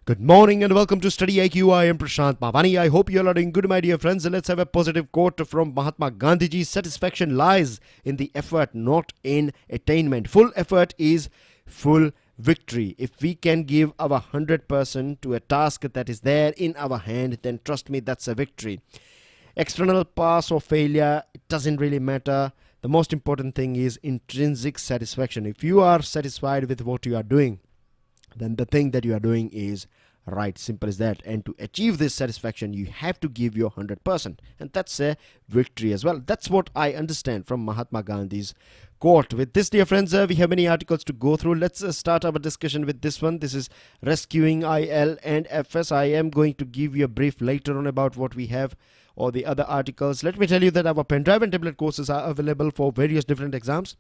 Good morning and welcome to StudyIQ. I am Prashant Mavani. I hope you all are doing good, my dear friends. Let's have a positive quote from Mahatma Gandhiji. Satisfaction lies in the effort, not in attainment. Full effort is full victory. If we can give our 100% to a task that is there in our hand, then trust me, that's a victory. External pass or failure, it doesn't really matter. The most important thing is intrinsic satisfaction. If you are satisfied with what you are doing, then the thing that you are doing is right. Simple as that. And to achieve this satisfaction, you have to give your 100%, and that's a victory as well. That's what I understand from Mahatma Gandhi's quote. With this, dear friends, we have many articles to go through. Let's start our discussion with this one. This is Rescuing ILFS. I am going to give you a brief later on about what we have or the other articles. Let me tell you that our pen drive and tablet courses are available for various different exams.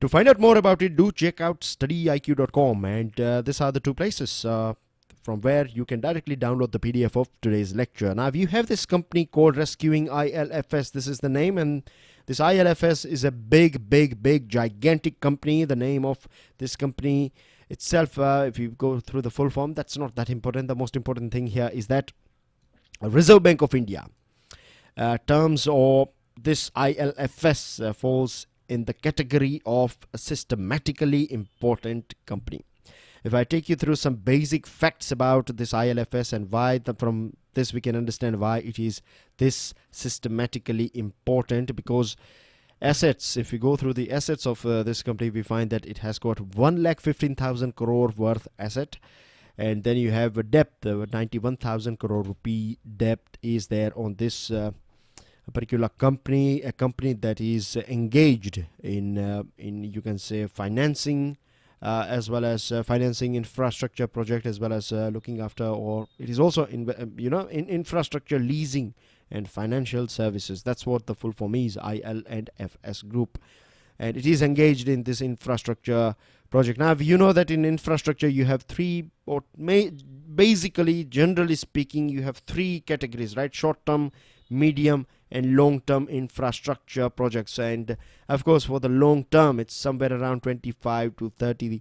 To find out more about it, do check out StudyIQ.com, and these are the two places from where you can directly download the PDF of today's lecture. Now, you have this company called Rescuing ILFS. This is the name, and this ILFS is a big, gigantic company. The name of this company itself, if you go through the full form, that's not that important. The most important thing here is that Reserve Bank of India terms or this ILFS falls in the category of a systematically important company. If I take you through some basic facts about this ILFS and why, from this we can understand why it is this systematically important, because assets, if we go through the assets of this company, we find that it has got 1,15,000 crore worth asset, and then you have a debt, 91,000 crore rupee debt is there on this a particular company, a company that is engaged in you can say financing as well as financing infrastructure project, as well as looking after, or it is also in infrastructure leasing and financial services. That's what the full form is, ILFS Group, and it is engaged in this infrastructure project. Now, you know that in infrastructure you have three, or basically generally speaking, you have three categories, right? Short term, medium and long-term infrastructure projects, and of course for the long term it's somewhere around 25 to 30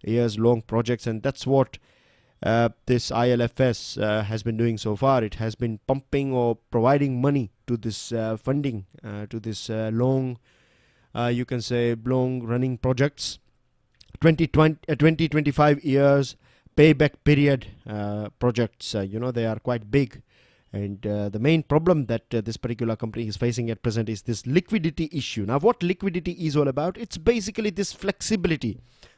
years long projects, and that's what this ILFS has been doing so far. It has been pumping or providing money to this funding to this long you can say long running projects, 20-25 years payback period projects. They are quite big. And the main problem that this particular company is facing at present is this liquidity issue. Now, what liquidity is all about? It's basically this flexibility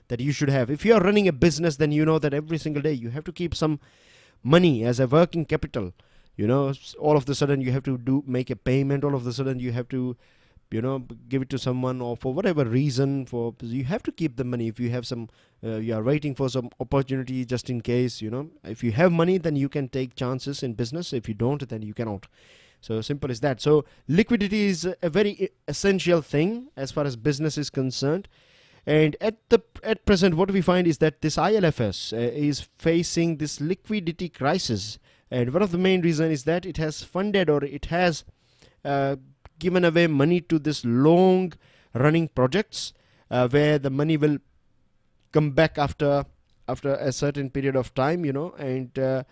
that you should have. If you are running a business, then you know that every single day you have to keep some money as a working capital. All of a sudden you have to make a payment. All of a sudden you have to give it to someone, or for whatever reason, you have to keep the money. If you have some you are waiting for some opportunity, just in case, if you have money, then you can take chances in business. If you don't, then you cannot. So simple as that. So liquidity is a very essential thing as far as business is concerned. And at present, what we find is that this ILFS is facing this liquidity crisis, and one of the main reasons is that it has funded, or it has given away money to this long running projects where the money will come back after a certain period of time, and the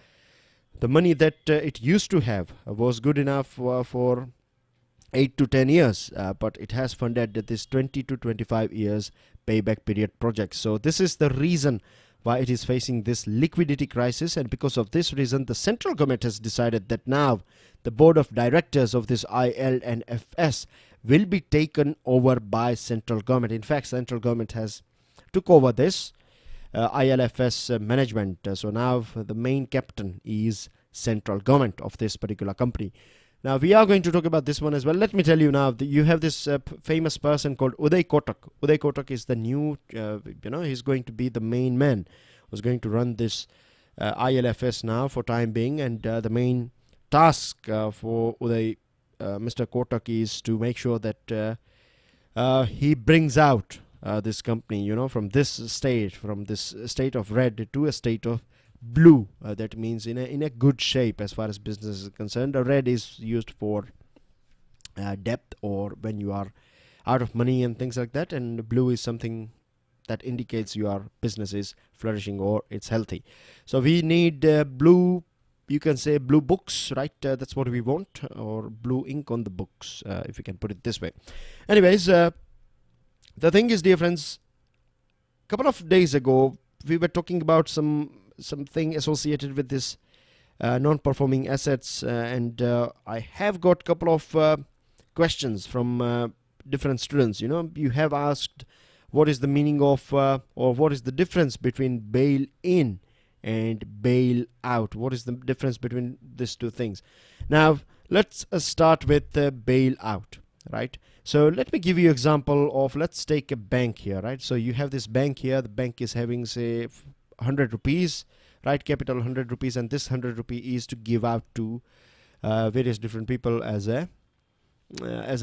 money that it used to have was good enough for 8 to 10 years, but it has funded this 20 to 25 years payback period projects. So this is the reason why it is facing this liquidity crisis, and because of this reason, the central government has decided that now the board of directors of this ILFS will be taken over by central government. In fact, central government has took over this ILFS management. So now the main captain is central government of this particular company. Now we are going to talk about this one as well. Let me tell you now, you have this famous person called Uday Kotak. Uday Kotak is the new, he's going to be the main man who's going to run this ILFS now for time being, and the main task for Uday, Mr. Kotak, is to make sure that he brings out this company, from this state of red to a state of blue. That means in a good shape as far as business is concerned. The red is used for debt, or when you are out of money and things like that, and blue is something that indicates your business is flourishing or it's healthy. So we need blue, you can say blue books, right? That's what we want, or blue ink on the books, if you can put it this way. Anyways, the thing is, dear friends, a couple of days ago we were talking about something associated with this non-performing assets, and I have got a couple of questions from different students. You have asked what is the meaning of or what is the difference between bail in and bail out. What is the difference between these two things? Now let's start with bail out, right? So let me give you an example of, let's take a bank here, right? So you have this bank here. The bank is having, say, 100 rupees, right? Capital 100 rupees, and this 100 rupee is to give out to various different people as a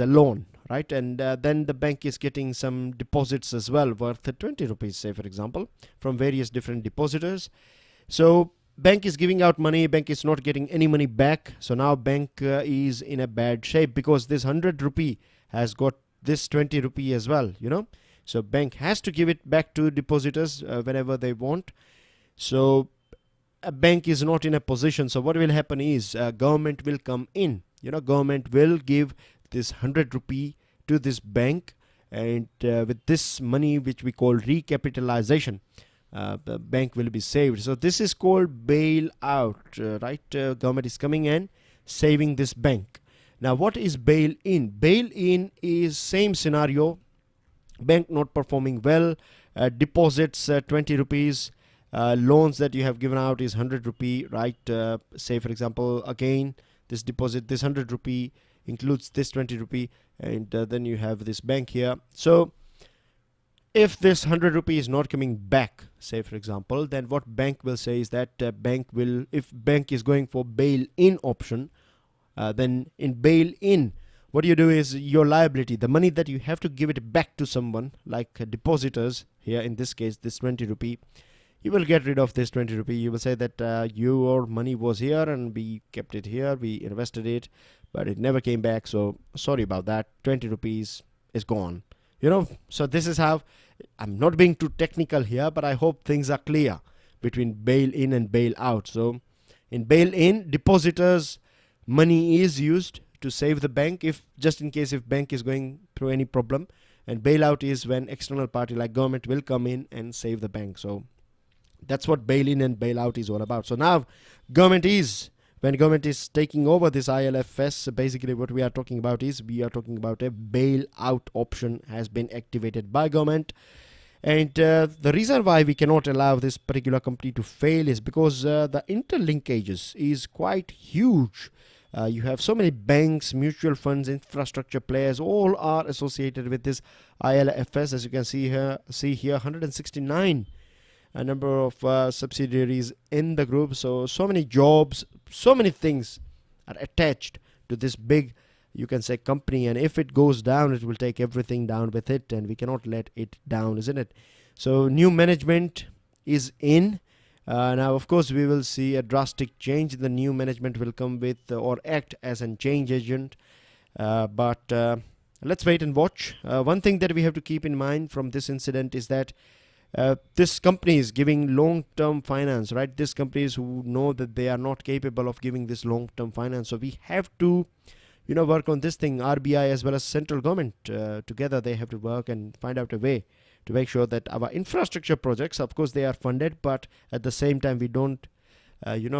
loan, right? And then the bank is getting some deposits as well, worth 20 rupees, say, for example, from various different depositors. So bank is giving out money, bank is not getting any money back. So now bank is in a bad shape, because this 100 rupee has got this 20 rupee as well, so bank has to give it back to depositors whenever they want. So a bank is not in a position. So what will happen is government will come in, government will give this 100 rupee to this bank, and with this money, which we call recapitalization, the bank will be saved. So this is called bail out, right? Government is coming in, saving this bank. Now what is bail in? Bail in is same scenario, bank not performing well, deposits 20 rupees, loans that you have given out is 100 rupee, right? Say for example, again this deposit, this 100 rupee includes this 20 rupee, and then you have this bank here. So if this 100 rupee is not coming back, say for example, then what bank will say is that bank will, if bank is going for bail in option, then in bail in, what you do is your liability, the money that you have to give it back to someone, like depositors here, in this case this 20 rupee, you will get rid of this 20 rupee. You will say that your money was here and we kept it here, we invested it, but it never came back, so sorry about that, 20 rupees is gone. So this is how, I'm not being too technical here, but I hope things are clear between bail in and bail out. So in bail in, depositors money is used to save the bank, if just in case if bank is going through any problem, and bailout is when external party like government will come in and save the bank. So that's what bail in and bailout is all about. So now when government is taking over this ILFS, basically what we are talking about is, we are talking about a bailout option has been activated by government. And the reason why we cannot allow this particular company to fail is because the interlinkages is quite huge. You have so many banks, mutual funds, infrastructure players, all are associated with this ILFS. As you can see here 169 a number of subsidiaries in the group. So many jobs, so many things are attached to this big, you can say, company, and if it goes down, it will take everything down with it, and we cannot let it down, isn't it? So new management is in. Now of course we will see a drastic change. The new management will come with or act as a change agent, but let's wait and watch. One thing that we have to keep in mind from this incident is that this company is giving long-term finance, right? These companies who know that they are not capable of giving this long-term finance, so we have to work on this thing. RBI as well as central government together, they have to work and find out a way to make sure that our infrastructure projects, of course they are funded, but at the same time we don't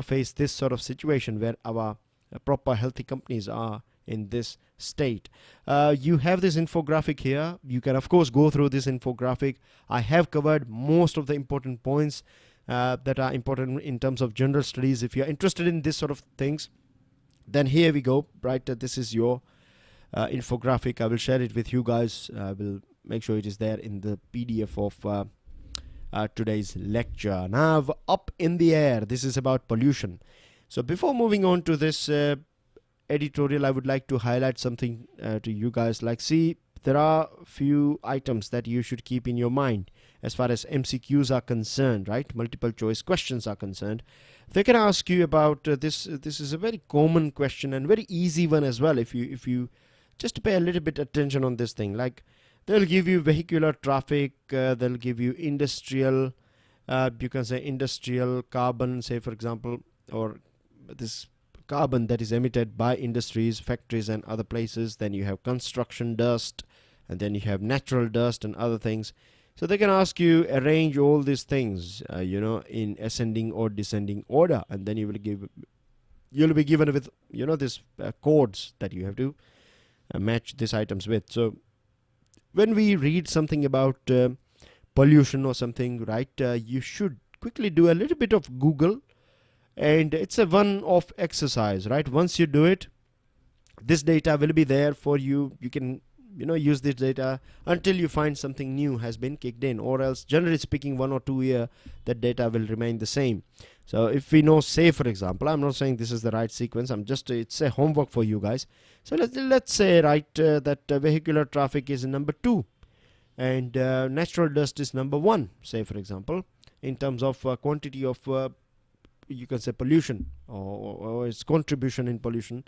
face this sort of situation where our proper healthy companies are in this state. You have this infographic here. You can of course go through this infographic. I have covered most of the important points that are important in terms of general studies. If you're interested in this sort of things, then here we go, right? This is your infographic. I will share it with you guys. I will make sure it is there in the PDF of today's lecture. Now, up in the air, this is about pollution. So before moving on to this editorial, I would like to highlight something to you guys. Like, see, there are few items that you should keep in your mind as far as MCQs are concerned, right? Multiple choice questions are concerned. They can ask you about this. This is a very common question and very easy one as well. If you just pay a little bit attention on this thing, like They'll give you vehicular traffic, they'll give you industrial, you can say industrial carbon, say for example, or this carbon that is emitted by industries, factories and other places. Then you have construction dust, and then you have natural dust and other things. So they can ask you arrange all these things, in ascending or descending order, and then you'll be given with this codes that you have to match these items with. So when we read something about pollution or something, right, you should quickly do a little bit of Google, and it's a one-off exercise, right? Once you do it, this data will be there for you. You can use this data until you find something new has been kicked in, or else generally speaking 1 or 2 year that data will remain the same. So if we know, say for example, I'm not saying this is the right sequence, it's a homework for you guys. So let's say, right, that vehicular traffic is number 2 and natural dust is number 1, say for example, in terms of quantity of you can say pollution, or its contribution in pollution.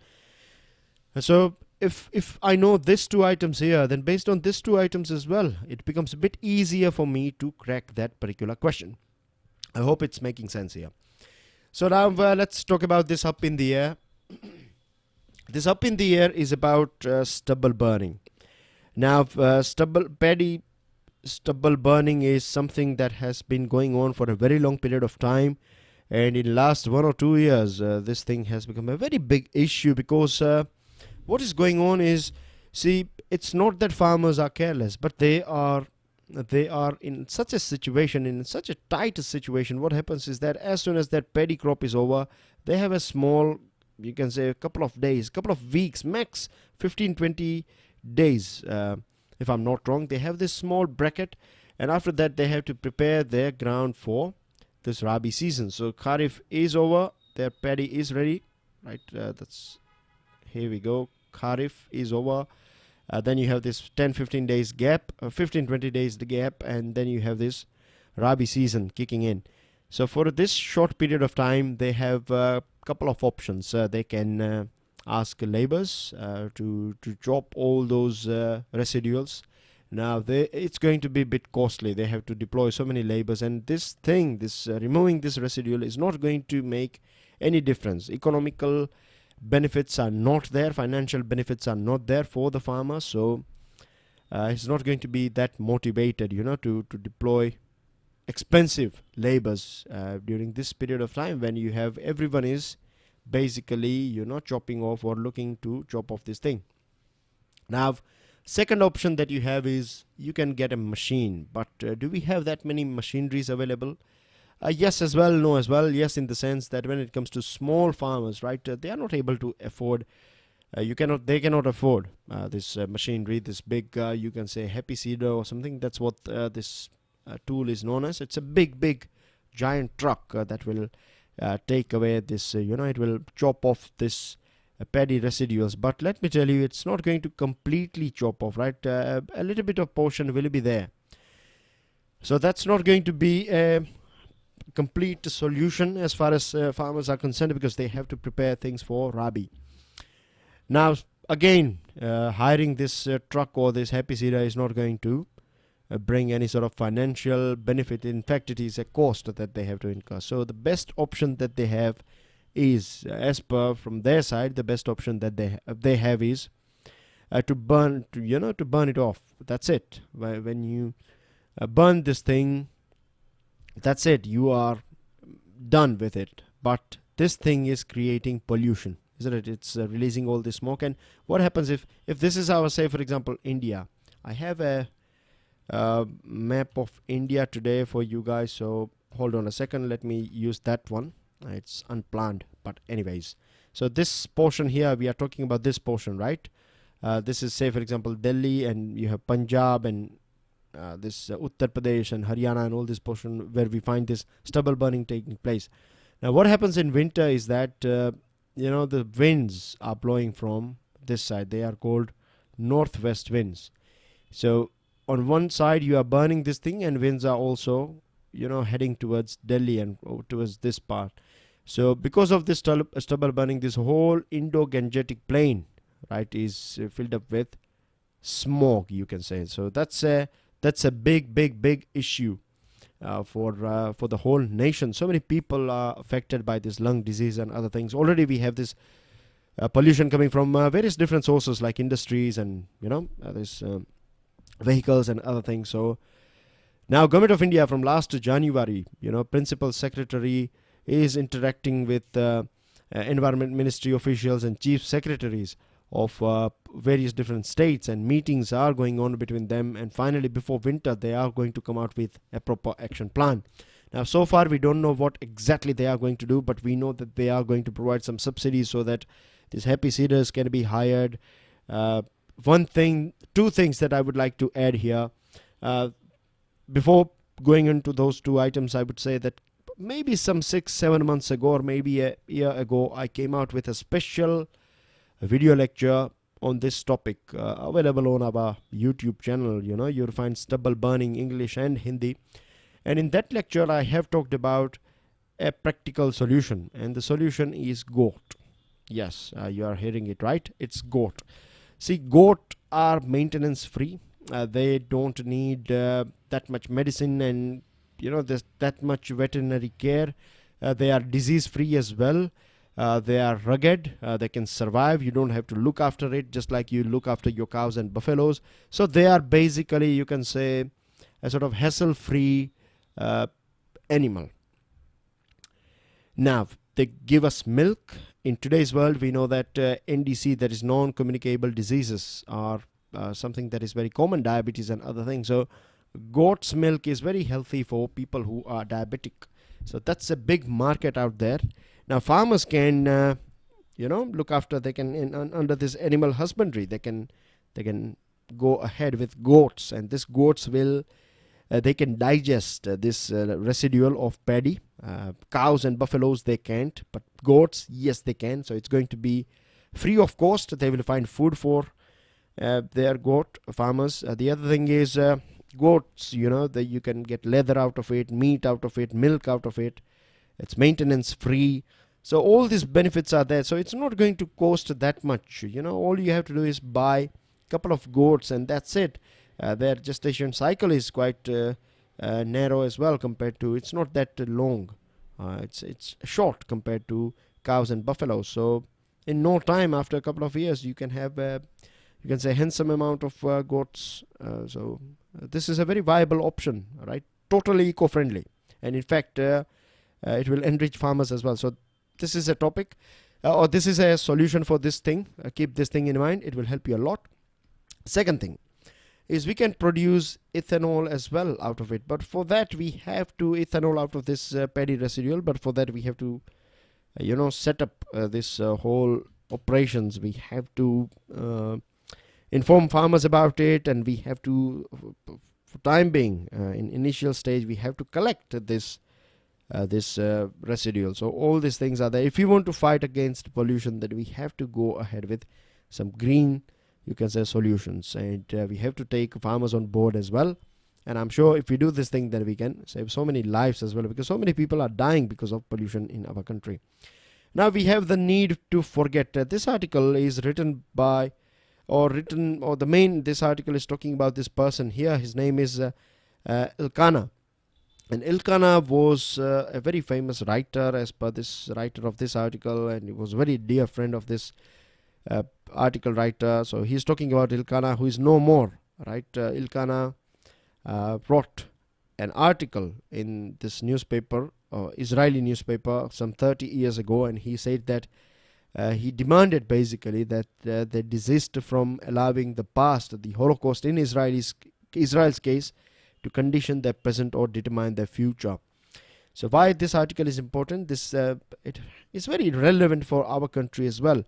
So if I know these 2 items here, then based on these 2 items as well, it becomes a bit easier for me to crack that particular question. I hope it's making sense here. So now let's talk about this up in the air. This up in the air is about stubble burning. Now paddy stubble burning is something that has been going on for a very long period of time, and in last 1 or 2 years this thing has become a very big issue, because what is going on is, see, it's not that farmers are careless, but they are in such a situation, in such a tight situation. What happens is that as soon as that paddy crop is over, they have a small, you can say a couple of days, couple of weeks, max 15-20 days, if I'm not wrong. They have this small bracket, and after that they have to prepare their ground for this Rabi season. So Kharif is over, their paddy is ready, right? That's, here we go, Kharif is over. Then you have this 10-15 days gap, 15-20 days the gap, and then you have this Rabi season kicking in. So for this short period of time, they have a couple of options. They can ask laborers to chop all those residuals. Now it's going to be a bit costly. They have to deploy so many laborers, and this removing this residual is not going to make any difference. Economical benefits are not there, financial benefits are not there for the farmer, so he's not going to be that motivated to deploy expensive labors during this period of time, when you have everyone is basically chopping off or looking to chop off this thing. Now second option that you have is you can get a machine, but do we have that many machineries available? Yes as well, no as well. Yes, in the sense that when it comes to small farmers, right, they are not able to afford, they cannot afford this machinery, this big, you can say happy seeder or something. That's what this tool is known as. It's a big giant truck that will take away this, it will chop off this paddy residuals. But let me tell you, it's not going to completely chop off, right? A little bit of portion will be there. So that's not going to be a complete solution as far as farmers are concerned, because they have to prepare things for Rabi. Now again, hiring this truck or this happy seeder is not going to bring any sort of financial benefit. In fact, it is a cost that they have to incur. So the best option that they have is, as per from their side, the best option that they have is to burn it off. That's it. When you burn this thing, that's it, you are done with it. But this thing is creating pollution, isn't it? It's releasing all this smoke. And what happens if this is our, say for example, India? I have a map of India today for you guys, so hold on a second, let me use that one. It's unplanned, but anyways, so this portion here, we are talking about this portion, right? This is, say for example, Delhi, and you have Punjab and this Uttar Pradesh and Haryana and all this portion where we find this stubble burning taking place. Now what happens in winter is that the winds are blowing from this side. They are called northwest winds. So on one side you are burning this thing, and winds are also heading towards Delhi and towards this part. So because of this stubble burning, this whole Indo-Gangetic plain, right, is filled up with smog, you can say. So that's a big issue for the whole nation. So many people are affected by this lung disease and other things. Already we have this pollution coming from various different sources like industries and this vehicles and other things. So now Government of India from last January, Principal Secretary is interacting with Environment Ministry officials and Chief Secretaries of various different states, and meetings are going on between them, and finally before winter they are going to come out with a proper action plan. Now so far we don't know what exactly they are going to do, but we know that they are going to provide some subsidies so that these happy seeders can be hired. Two things that I would like to add here. Before going into those two items, I would say that maybe some 6-7 months ago, or maybe a year ago, I came out with a special video lecture on this topic, available on our YouTube channel. You'll find stubble burning English and Hindi, and in that lecture I have talked about a practical solution, and the solution is goat. Yes, you are hearing it right, it's goat. See, goat are maintenance free. They don't need that much medicine and there's that much veterinary care. They are disease free as well. They are rugged. They can survive. You don't have to look after it just like you look after your cows and buffaloes. So they are basically, you can say, a sort of hassle free animal. Now they give us milk. In today's world we know that NDC, that is non-communicable diseases, are something that is very common, diabetes and other things. So goat's milk is very healthy for people who are diabetic. So that's a big market out there. Now farmers can look after, they can under this animal husbandry, they can go ahead with goats, and this goats will they can digest this residual of paddy. Cows and buffaloes they can't, but goats, yes, they can. So it's going to be free of cost. They will find food for their goat farmers. The other thing is goats, that you can get leather out of it, meat out of it, milk out of it. It's maintenance free. So all these benefits are there. So it's not going to cost that much. All you have to do is buy a couple of goats and that's it. Their gestation cycle is quite narrow as well compared to, it's not that long. It's short compared to cows and buffaloes. So in no time, after a couple of years, you can have you can say handsome amount of goats. So this is a very viable option, right? Totally eco-friendly, and in fact it will enrich farmers as well. So this is a topic or this is a solution for this thing. Keep this thing in mind, it will help you a lot. Second thing is we can produce ethanol as well out of it, but for that we have to ethanol out of this paddy residual, but for that we have to set up this whole operations. We have to inform farmers about it, and we have to, for time being, in initial stage, we have to collect this residual. So all these things are there. If you want to fight against pollution, then we have to go ahead with some green, you can say, solutions, and we have to take farmers on board as well. And I'm sure if we do this thing, then we can save so many lives as well, because so many people are dying because of pollution in our country. Now we have the need to forget. This article is written by this article is talking about this person here. His name is Ilkana. And Ilkana was a very famous writer, as per this writer of this article, and he was a very dear friend of this article writer. So he's talking about Ilkana, who is no more, right? Ilkana wrote an article in this newspaper, Israeli newspaper, some 30 years ago, and he said that he demanded basically that they desist from allowing the past, the Holocaust in Israel's case, to condition their present or determine their future. So why this article is important? This it is very relevant for our country as well.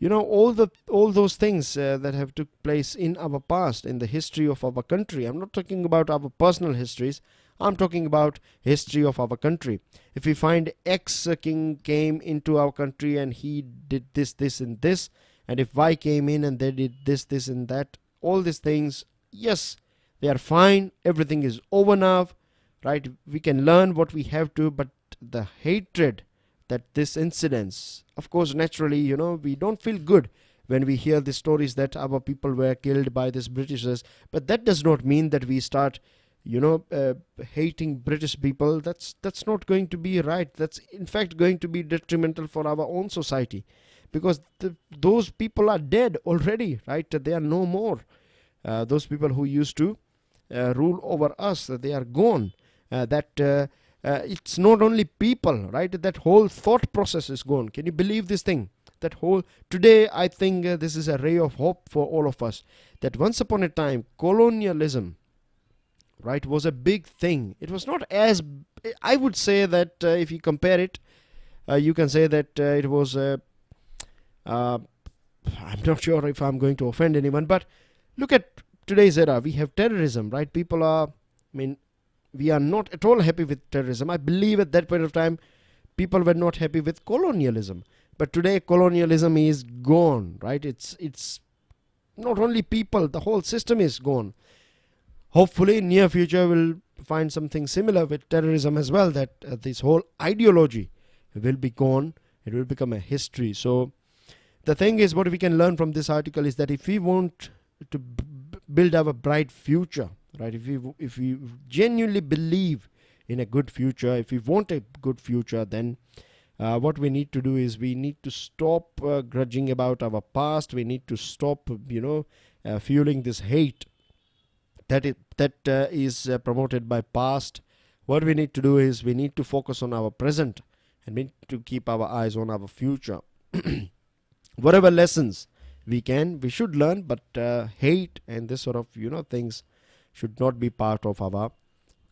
All those things that have took place in our past, in the history of our country. I'm not talking about our personal histories. I'm talking about history of our country. If we find X king came into our country and he did this, this and this, and if Y came in and they did this, this and that, all these things, yes, they are fine. Everything is over now, right? We can learn what we have to, but the hatred that this incidents, of course, naturally, we don't feel good when we hear the stories that our people were killed by these Britishers. But that does not mean that we start, hating British people. That's not going to be right. That's in fact going to be detrimental for our own society, because those people are dead already, right? They are no more. Those people who used to rule over us, they are gone. It's not only people, right? That whole thought process is gone. Can you believe this thing? That whole today, I think this is a ray of hope for all of us. That once upon a time, colonialism, right, was a big thing. It was not as, I would say that if you compare it, you can say that it was. I'm not sure if I'm going to offend anyone, but look at today's era. We have terrorism, right? People are, we are not at all happy with terrorism. I believe at that point of time, people were not happy with colonialism. But today, colonialism is gone, right? It's not only people, the whole system is gone. Hopefully, in near future, we'll find something similar with terrorism as well, that this whole ideology will be gone. It will become a history. So the thing is, what we can learn from this article is that if we want to build our bright future, right? If we genuinely believe in a good future, if we want a good future, then what we need to do is we need to stop grudging about our past. We need to stop, fueling this hate that is promoted by past. What we need to do is we need to focus on our present, and we need to keep our eyes on our future. Whatever lessons we should learn, but hate and this sort of things should not be part of our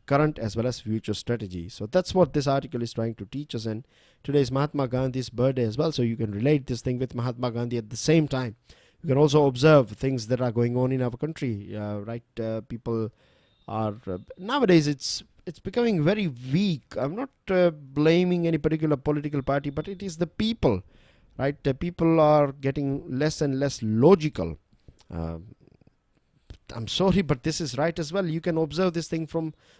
current as well as future strategy. So that's what this article is trying to teach us. And today is Mahatma Gandhi's birthday as well, so you can relate this thing with Mahatma Gandhi. At the same time, you can also observe things that are going on in our country, right? People are nowadays it's becoming very weak. I'm not blaming any particular political party, but it is the people, right? The people are getting less and less logical. I'm sorry, but this is right as well. You can observe this thing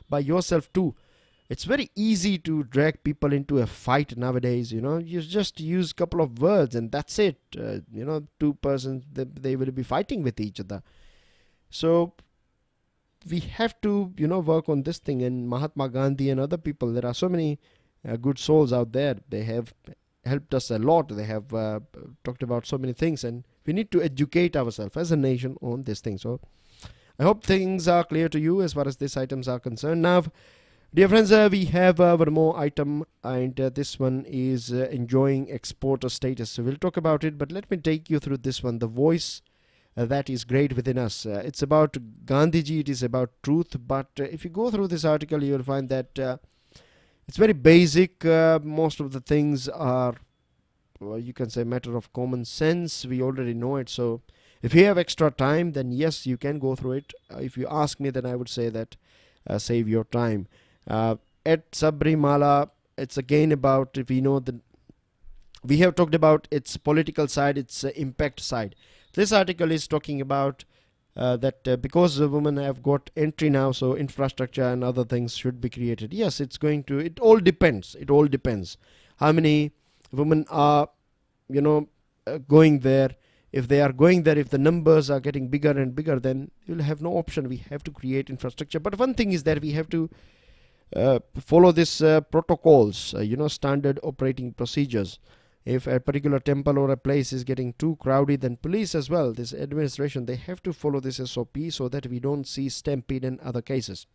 by yourself too. It's very easy to drag people into a fight nowadays. You just use a couple of words and that's it. Two persons, they will be fighting with each other. So we have to, work on this thing. And Mahatma Gandhi and other people, there are so many good souls out there. They have helped us a lot. They have talked about so many things, and we need to educate ourselves as a nation on this thing. So I hope things are clear to you as far as these items are concerned. Now, dear friends, we have one more item, and this one is enjoying exporter status. So we'll talk about it, but let me take you through this one, the voice that is great within us. It's about Gandhiji, it is about truth, but if you go through this article, you will find that it's very basic. Most of the things are, you can say, matter of common sense. We already know it. So if you have extra time, then yes, you can go through it. If you ask me, then I would say that save your time. At Sabrimala, it's again about, if we know that we have talked about its political side, its impact side. This article is talking about that because the women have got entry now, so infrastructure and other things should be created. Yes, it all depends. It all depends. How many women are, going there? If they are going there, if the numbers are getting bigger and bigger, then you'll have no option. We have to create infrastructure. But one thing is that we have to follow this protocols, standard operating procedures. If a particular temple or a place is getting too crowded, then police as well, this administration, they have to follow this SOP so that we don't see stampede and other cases,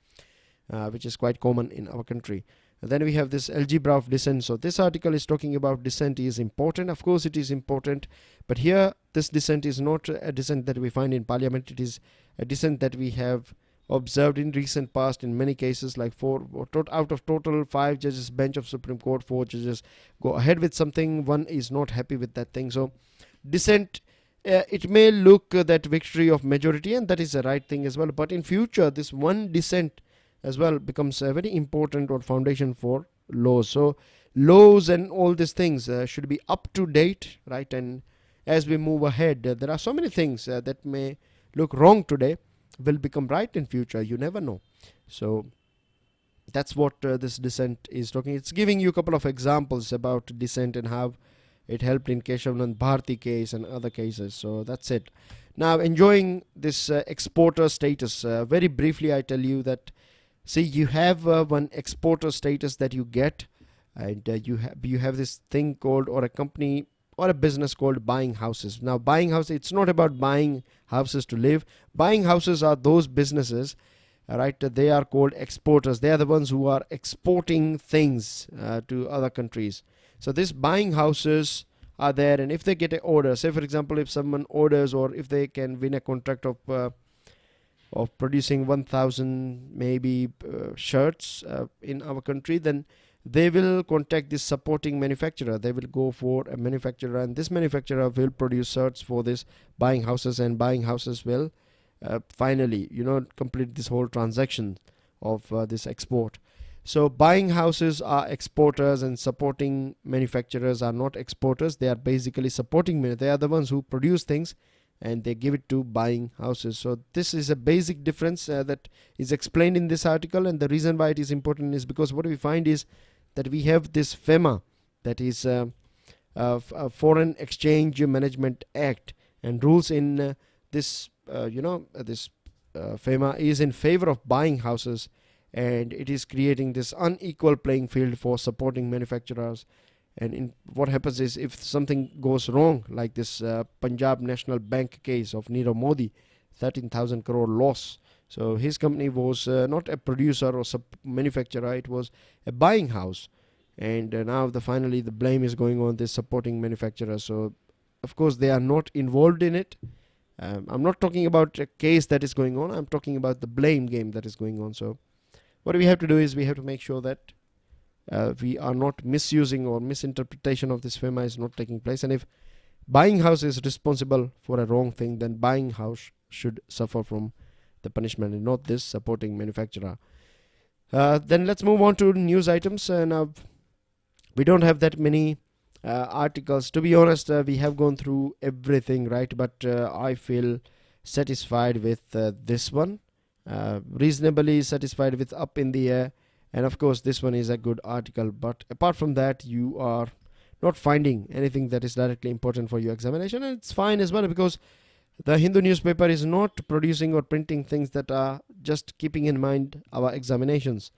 which is quite common in our country. And then we have this algebra of dissent. So this article is talking about dissent is important. Of course, it is important. But here, this dissent is not a dissent that we find in parliament. It is a dissent that we have observed in recent past in many cases, like out of total 5 judges bench of Supreme Court, 4 judges go ahead with something, 1 is not happy with that thing. So dissent, it may look that victory of majority, and that is the right thing as well. But in future, this one dissent as well becomes a very important or foundation for laws. So laws and all these things should be up to date, right? And as we move ahead, there are so many things that may look wrong today will become right in future. You never know. So that's what this dissent is talking. It's giving you a couple of examples about dissent and how It helped in Keshavanand Bharti case and other cases. So that's it. Now, enjoying this exporter status. Very briefly, I tell you that, see, you have one exporter status that you get, and you have this thing called, or a company or a business called buying houses. Now, buying houses, it's not about buying houses to live. Buying houses are those businesses, right? They are called exporters. They are the ones who are exporting things to other countries. So these buying houses are there, and if they get an order, say for example, if someone orders, or if they can win a contract of producing 1,000 maybe shirts in our country, then they will contact this supporting manufacturer. They will go for a manufacturer, and this manufacturer will produce shirts for this buying houses, and buying houses will finally, complete this whole transaction of this export. So buying houses are exporters, and supporting manufacturers are not exporters. They are basically supporting. They are the ones who produce things, and they give it to buying houses. So this is a basic difference that is explained in this article, and the reason why it is important is because what we find is that we have this FEMA, that is a Foreign Exchange Management Act, and rules in this FEMA is in favor of buying houses, and it is creating this unequal playing field for supporting manufacturers. And what happens is, if something goes wrong, like this Punjab National Bank case of Nirav Modi, 13,000 crore loss. So his company was not a producer or manufacturer, it was a buying house. And now finally the blame is going on this supporting manufacturer. So of course they are not involved in it. I'm not talking about a case that is going on, I'm talking about the blame game that is going on. So what we have to do is we have to make sure that we are not misusing, or misinterpretation of this FEMA is not taking place. And if buying house is responsible for a wrong thing, then buying house should suffer from the punishment, and not this supporting manufacturer. Then let's move on to news items. Now we don't have that many articles. To be honest, we have gone through everything, right? But I feel satisfied with this one. Reasonably satisfied with Up in the Air. And of course, this one is a good article. But apart from that, you are not finding anything that is directly important for your examination. And it's fine as well, because the Hindu newspaper is not producing or printing things that are just keeping in mind our examinations.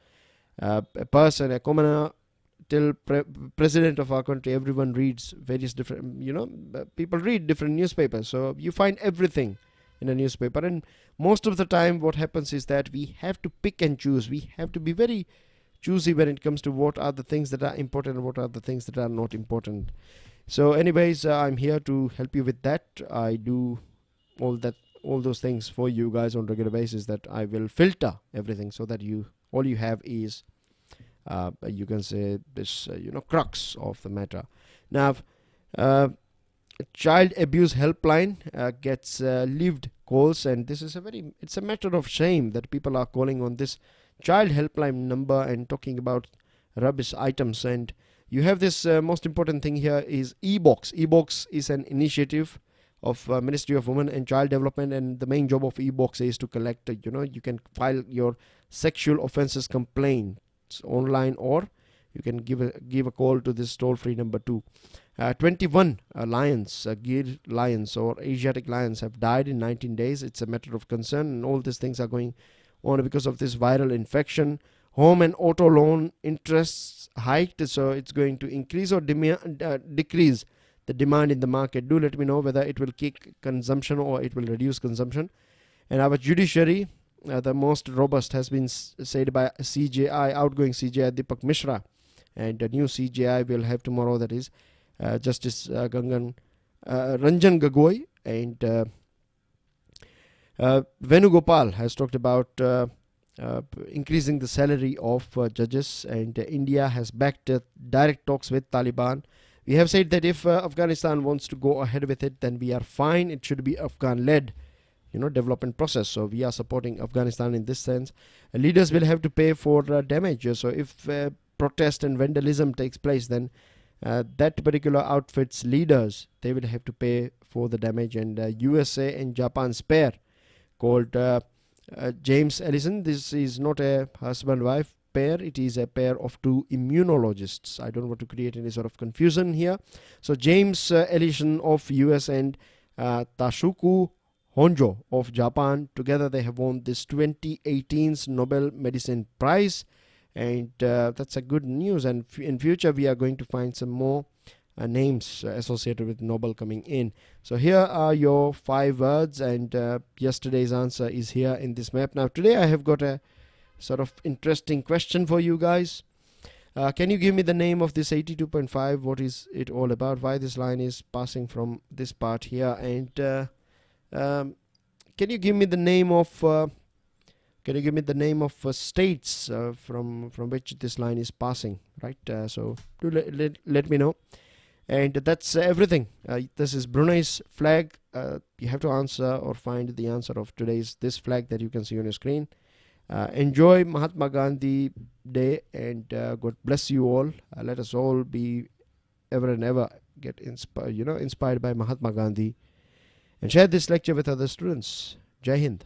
A person, a commoner, till president of our country, everyone reads various different, people read different newspapers. So you find everything in a newspaper. And most of the time what happens is that we have to pick and choose. We have to be very choosy when it comes to what are the things that are important and what are the things that are not important. So anyways, I'm here to help you with that. I do all those things for you guys on regular basis, that I will filter everything so that all you have is you can say this crux of the matter. Now child abuse helpline gets leaved calls, and this is it's a matter of shame that people are calling on this child helpline number and talking about rubbish items. And you have this most important thing here is e-box. E-box is an initiative of Ministry of Women and Child Development, and the main job of e-box is to collect you can file your sexual offences complaints online, or you can give a call to this toll-free number too. 21 lions, Gir lions or Asiatic lions, have died in 19 days. It's a matter of concern, and all these things are going on because of this viral infection. Home and auto loan interests hiked, so it's going to increase or decrease the demand in the market. Do let me know whether it will kick consumption or it will reduce consumption. And our judiciary, the most robust, has been said by outgoing CJI Deepak Mishra, and the new CJI will have tomorrow, that is Justice Ranjan Gogoi. And Venugopal has talked about increasing the salary of judges, and India has backed direct talks with Taliban. We have said that if Afghanistan wants to go ahead with it, then we are fine. It should be Afghan-led development process. So we are supporting Afghanistan in this sense. Leaders will have to pay for damage. So if protest and vandalism takes place, then that particular outfit's leaders, they will have to pay for the damage. And USA and Japan's pair called James Ellison, this is not a husband-wife pair. It is a pair of two immunologists. I don't want to create any sort of confusion here. So James Ellison of US and Tashuku Honjo of Japan, together they have won this 2018's Nobel Medicine Prize, and that's a good news. And in future we are going to find some more names associated with Nobel coming in. So here are your 5 words, and yesterday's answer is here in this map. Now today I have got a sort of interesting question for you guys. Can you give me the name of this 82.5? What is it all about? Why this line is passing from this part here? And can you give me the name of states from which this line is passing? Right. So do let me know. And that's everything. This is Brunei's flag. You have to answer or find the answer of this flag that you can see on your screen. Enjoy Mahatma Gandhi Day, and God bless you all. Let us all be ever and ever get inspired by Mahatma Gandhi, and share this lecture with other students. Jai Hind.